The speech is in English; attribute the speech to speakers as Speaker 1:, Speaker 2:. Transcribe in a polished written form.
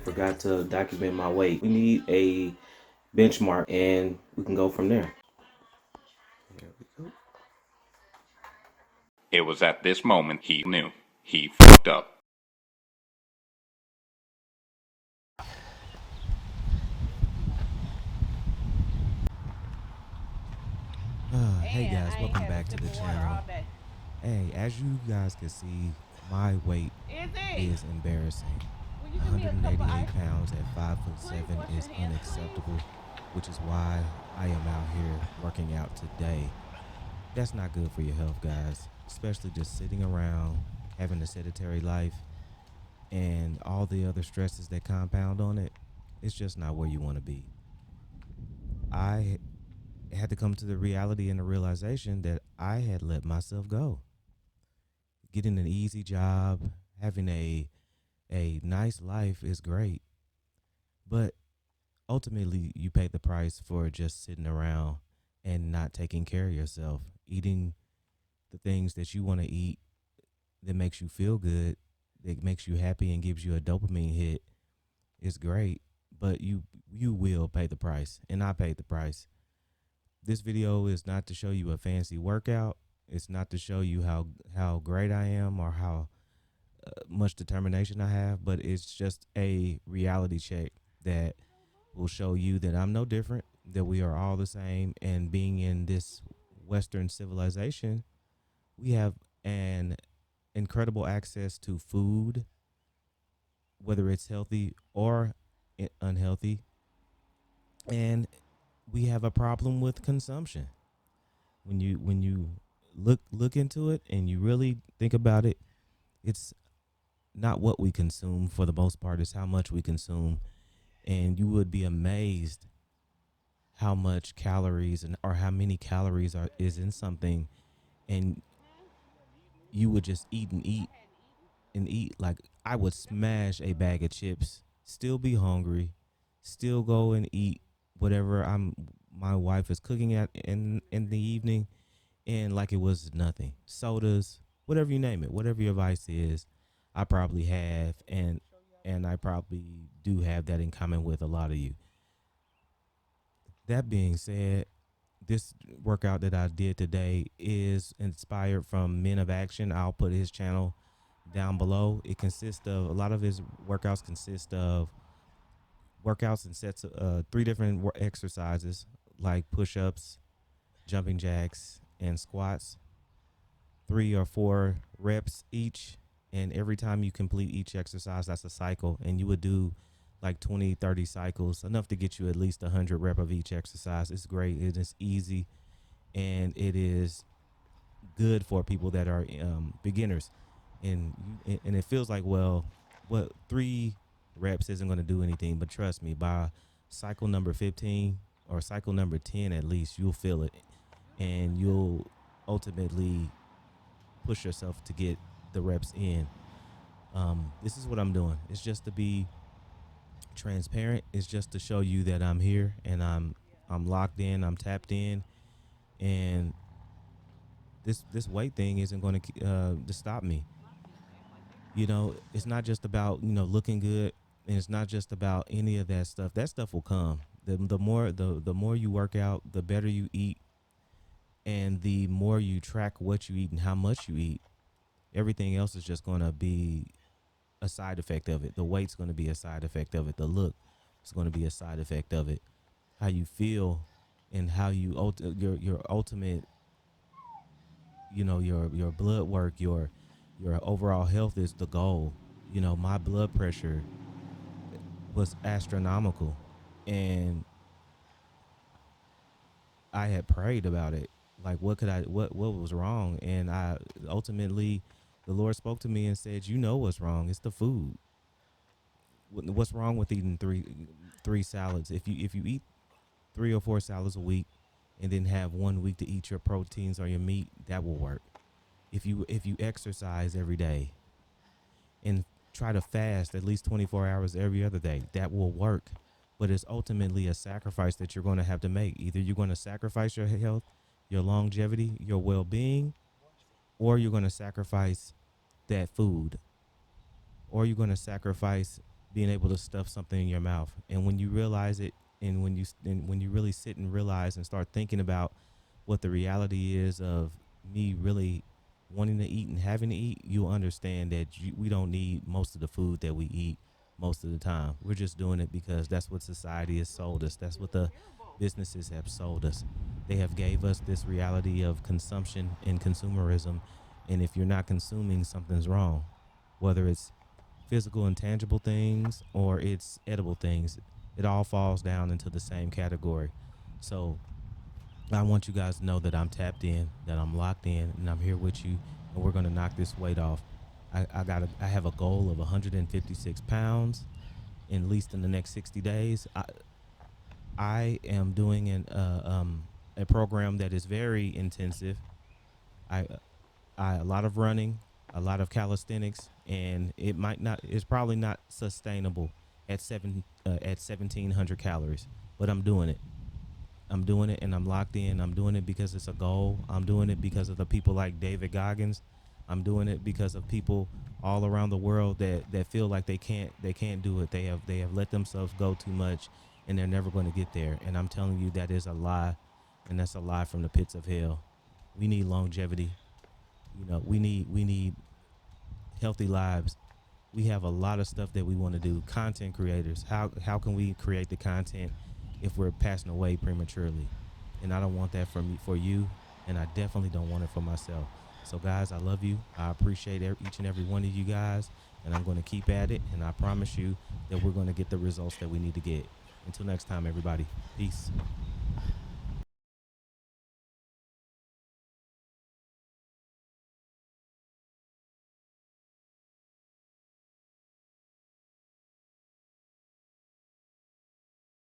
Speaker 1: forgot to document my weight. We need a benchmark and we can go from there. There we go.
Speaker 2: It was at this moment he knew he fucked up.
Speaker 3: Hey guys, welcome back to the channel. Hey, as you guys can see, my weight is embarrassing. 188 pounds at 5'7" is unacceptable, which is why I am out here working out today. That's not good for your health, guys, especially just sitting around, having a sedentary life, and all the other stresses that compound on it. It's just not where you want to be. I had to come to the reality and the realization that I had let myself go. Getting an easy job, having a nice life is great, but ultimately you pay the price for just sitting around and not taking care of yourself, eating the things that you want to eat that makes you feel good, that makes you happy and gives you a dopamine hit is great, but you will pay the price, and I paid the price. This video is not to show you a fancy workout. It's not to show you how great I am or how much determination I have, but it's just a reality check that will show you that I'm no different, that we are all the same. And being in this Western civilization, we have an incredible access to food, whether it's healthy or unhealthy. And we have a problem with consumption. When you look into it and you really think about it, it's not what we consume for the most part, it's how much we consume. And you would be amazed how much calories or how many calories is in something, and you would just eat and eat and eat. Like, I would smash a bag of chips, still be hungry, still go and eat whatever my wife is cooking at in the evening, and like it was nothing. Sodas, whatever you name it, whatever your vice is, I probably have, and I probably do have that in common with a lot of you. That being said, this workout that I did today is inspired from Men of Action. I'll put his channel down below. It consists of, a lot of his workouts consist of workouts and sets of 3 different exercises, like push-ups, jumping jacks, and squats. 3 or 4 reps each, and every time you complete each exercise, that's a cycle, and you would do like 20-30 cycles, enough to get you at least 100 rep of each exercise. It's great, it is easy, and it is good for people that are beginners. And it feels like, well, what, 3 reps isn't going to do anything, but trust me, by cycle number 15 or cycle number 10 at least, you'll feel it, and you'll ultimately push yourself to get the reps in. This is what I'm doing. It's just to be transparent. It's just to show you that I'm here and I'm locked in, I'm tapped in, and this weight thing isn't going to stop me. You know, it's not just about, looking good, and it's not just about any of that stuff. That stuff will come. The more you work out, the better you eat, and the more you track what you eat and how much you eat, everything else is just going to be a side effect of it. The weight's going to be a side effect of it. The look is going to be a side effect of it. How you feel and how you your ultimate, your blood work, your overall health is the goal. My blood pressure was astronomical, and I had prayed about it. Like, what was wrong? And I ultimately, the Lord spoke to me and said, "You know what's wrong. It's the food. What's wrong with eating three salads? If you eat 3 or 4 salads a week, and then have 1 week to eat your proteins or your meat, that will work. If you exercise every day and try to fast at least 24 hours every other day, that will work. But it's ultimately a sacrifice that you're going to have to make. Either you're going to sacrifice your health, your longevity, your well-being, or you're going to sacrifice that food, or you're going to sacrifice being able to stuff something in your mouth. And when you realize it, and when you really sit and realize and start thinking about what the reality is of me really wanting to eat and having to eat, you'll understand that we don't need most of the food that we eat most of the time. We're just doing it because that's what society has sold us. That's what the businesses have sold us. They have gave us this reality of consumption and consumerism. And if you're not consuming, something's wrong. Whether it's physical and tangible things or it's edible things, it all falls down into the same category. So I want you guys to know that I'm tapped in, that I'm locked in, and I'm here with you, and we're gonna knock this weight off. I have a goal of 156 pounds, at least in the next 60 days. I am doing a program that is very intensive. I a lot of running, a lot of calisthenics, and it's probably not sustainable at 1700 calories, but I'm doing it. I'm doing it and I'm locked in. I'm doing it because it's a goal. I'm doing it because of the people like David Goggins. I'm doing it because of people all around the world that feel like they can't do it. They have let themselves go too much and they're never going to get there. And I'm telling you that is a lie, and that's a lie from the pits of hell. We need longevity. We need healthy lives. We have a lot of stuff that we want to do. Content creators. How can we create the content if we're passing away prematurely? And I don't want that for you, and I definitely don't want it for myself. So guys, I love you. I appreciate each and every one of you guys, and I'm going to keep at it, and I promise you that we're going to get the results that we need to get. Until next time, everybody. Peace.